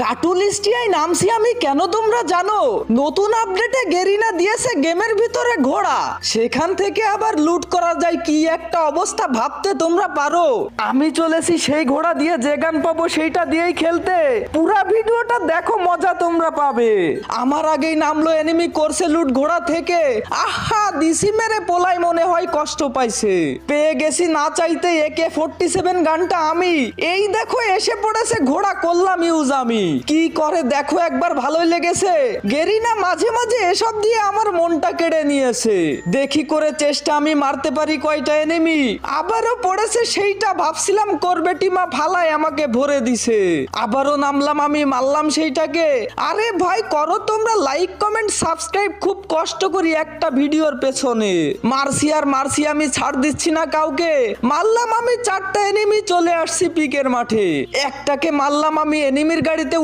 কাটুলিস্টিয়ায় নামছি আমি কেন তোমরা জানো? নতুন আপডেটে গেরিনা দিয়েছে গেমের ভিতরে ঘোড়া, সেখান থেকে আবার লুট করা যায়। কি একটা অবস্থা ভাবতে তোমরা পারো। আমি চলেছি সেই ঘোড়া দিয়ে যে গান পাবো সেইটা দিয়েই খেলতে। পুরা ভিডিওটা দেখো, মজা তোমরা পাবে। আমার আগেই নামলো এনিমি, করছে লুট ঘোড়া থেকে। আহা, দিসি মেরে পোলাই মনে হয় কষ্ট পাইছে। পেয়ে গেছি না চাইতে AK-47 গানটা আমি। এই দেখো এসে পড়েছে ঘোড়া, করলাম ইউজ আমি। কি করে দেখো একবার, ভালোই লেগেছে। গেরিনা মাঝে মাঝে এসব দিয়ে আমার মনটা কেড়ে নিয়েছে। দেখি করে চেষ্টা আমি মারতে পারি কয়টা এনিমি। আবারও পড়েছে সেইটা, ভাবছিলাম করবে টিমা, ফালায় আমাকে ভরে দিছে। আবারও নামলাম আমি, মারলাম সেইটাকে। আরে ভাই করো তোমরা লাইক কমেন্ট সাবস্ক্রাইব, খুব কষ্ট করি একটা ভিডিওর পেছনে। মারছি আমি, ছাড় দিচ্ছি না কাউকে। মারলাম আমি 4টা এনিমি, চলে আসছি পিকের মাঠে। একটাকে মারলাম আমি, এনিমির গাড়িতে